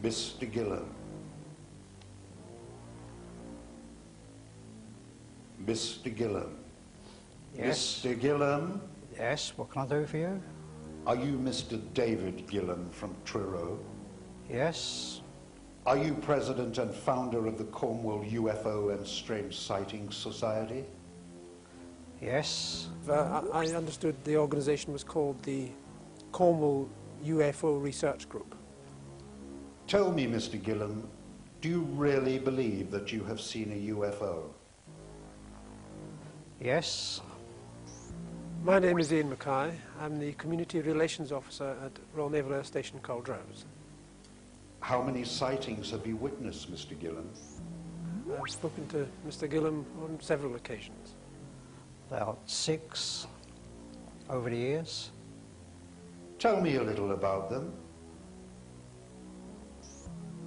Mr. Gillham. Mr. Gillham. Yes. Mr. Gillham. Yes, what can I do for you? Are you Mr. David Gillham from Truro? Yes. Are you president and founder of the Cornwall UFO and Strange Sightings Society? Yes. I understood the organisation was called the Cornwall UFO Research Group. Tell me, Mr. Gillham, do you really believe that you have seen a UFO? Yes. My name is Ian Mackay. I'm the Community Relations Officer at Royal Naval Air Station Caldrose. How many sightings have you witnessed, Mr. Gillham? I've spoken to Mr. Gillham on several occasions. About 6 over the years. Tell me a little about them.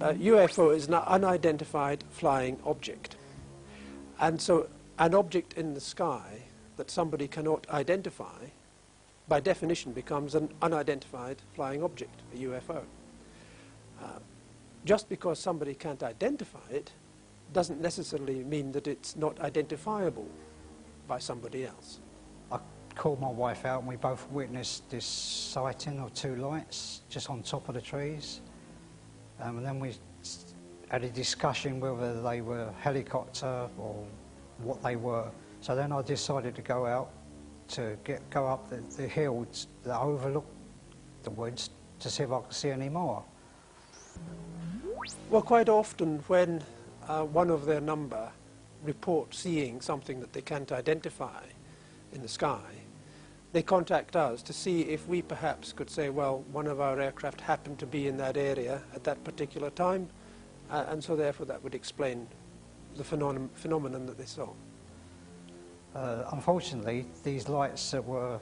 A UFO is an unidentified flying object. And so an object in the sky that somebody cannot identify, by definition becomes an unidentified flying object, a UFO. Just because somebody can't identify it doesn't necessarily mean that it's not identifiable by somebody else. I called my wife out and we both witnessed this sighting of 2 lights just on top of the trees. And then we had a discussion whether they were helicopter or what they were. So then I decided to go out to go up the hills that overlook the woods to see if I could see any more. Well, quite often when one of their number reports seeing something that they can't identify in the sky, they contact us to see if we perhaps could say, well, one of our aircraft happened to be in that area at that particular time, and so therefore that would explain the phenomenon that they saw. Unfortunately, these lights that were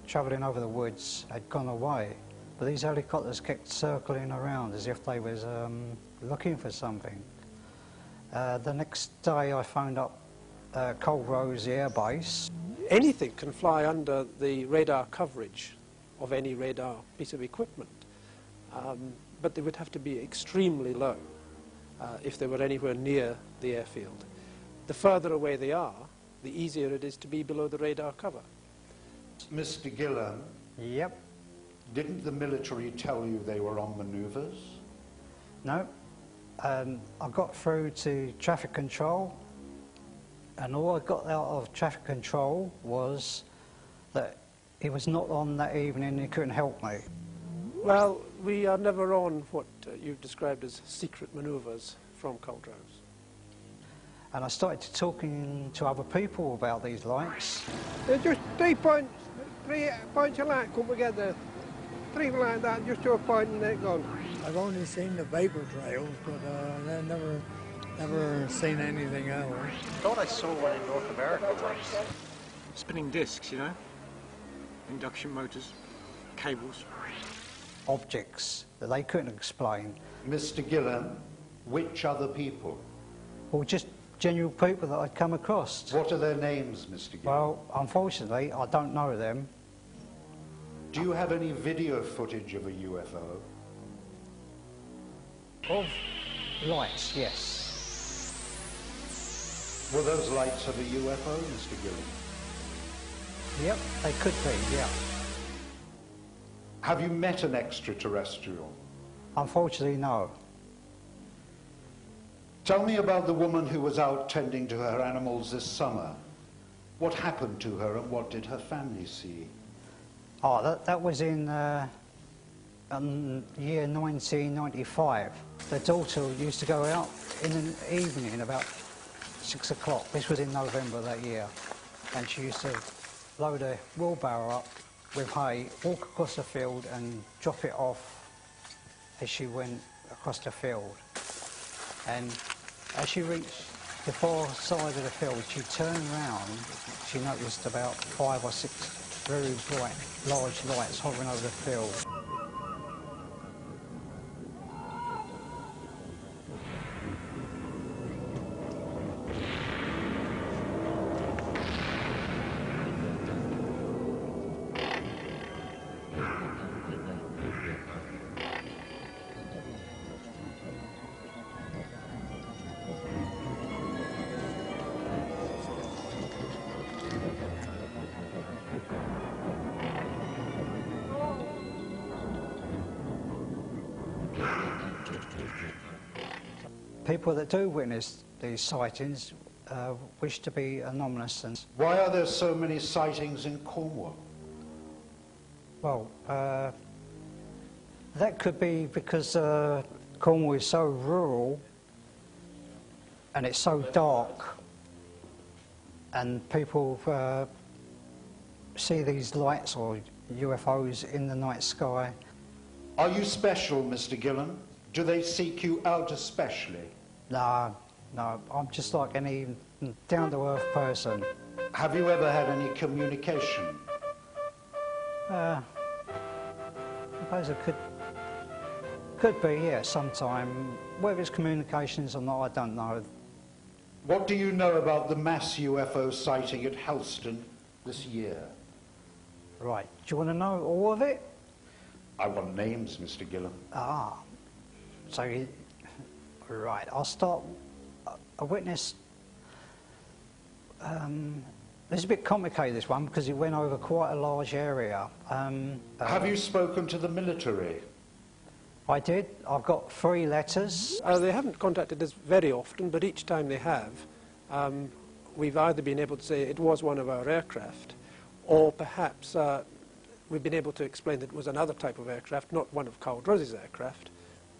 travelling over the woods had gone away, but these helicopters kept circling around as if they was looking for something. The next day I phoned up Caldrose Air Base. Anything can fly under the radar coverage of any radar piece of equipment, but they would have to be extremely low if they were anywhere near the airfield. The further away they are, the easier it is to be below the radar cover. Mr. Gillham? Yep. Didn't the military tell you they were on manoeuvres? No. I got through to traffic control, and all I got out of traffic control was that he was not on that evening and he couldn't help me. Well, we are never on what you've described as secret manoeuvres from Caldrose. And I started talking to other people about these lights. There's just 3 points of light come together. 3 like that, just to a point and they're gone. I've only seen the vapor trails, but I've never seen anything else. I thought I saw one in North America once. Spinning discs, you know? Induction motors, cables. Objects that they couldn't explain. Mr. Gillham, which other people? Or just genuine people that I'd come across. What are their names, Mr. Gillham? Well, unfortunately, I don't know them. Do you have any video footage of a UFO? Of lights, yes. Were those lights of a UFO, Mr. Gillham? Yep, they could be, yeah. Have you met an extraterrestrial? Unfortunately, no. Tell me about the woman who was out tending to her animals this summer. What happened to her and what did her family see? Oh, that was in year 1995. The daughter used to go out in the evening about 6 o'clock. This was in November that year. And she used to load a wheelbarrow up with hay, walk across the field and drop it off as she went across the field. And as she reached the far side of the field, she turned round, she noticed about 5 or 6 very bright, large lights hovering over the field. people that do witness these sightings wish to be anonymous. And Why are there so many sightings in Cornwall? well, that could be because Cornwall is so rural and it's so dark, and people see these lights or UFOs in the night sky. Are you special, Mr. Gillham? Do they seek you out especially? No, I'm just like any down-to-earth person. Have you ever had any communication? I suppose it could be, yeah, sometime. Whether it's communications or not, I don't know. What do you know about the mass UFO sighting at Helston this year? Right, do you want to know all of it? I want names, Mr. Gillham. Right, I'll start. I witnessed. It's a bit complicated, this one, because it went over quite a large area. Have you spoken to the military? I did. I've got 3 letters. They haven't contacted us very often, but each time they have, we've either been able to say it was one of our aircraft, or perhaps we've been able to explain that it was another type of aircraft, not one of Cowdros's aircraft.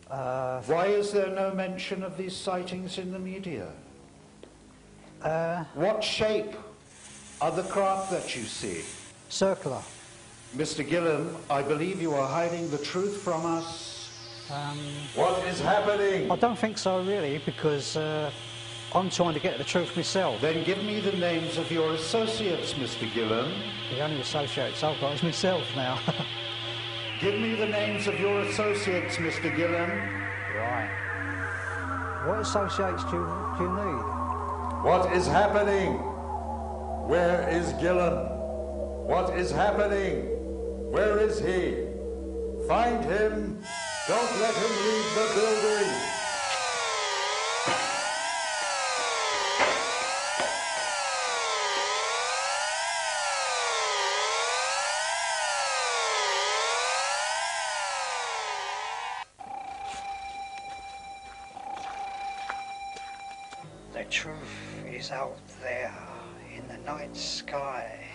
Why is there no mention of these sightings in the media? What shape are the craft that you see? Circular. Mr. Gillham, I believe you are hiding the truth from us. What is happening? I don't think so, really, because I'm trying to get the truth myself. Then give me the names of your associates, Mr. Gillham. The only associates I've got is myself now. Give me the names of your associates, Mr. Gillham. Right. What associates do you need? What is happening? Where is Gillham? What is happening? Where is he? Find him. Don't let him leave the building. The truth is out there in the night sky.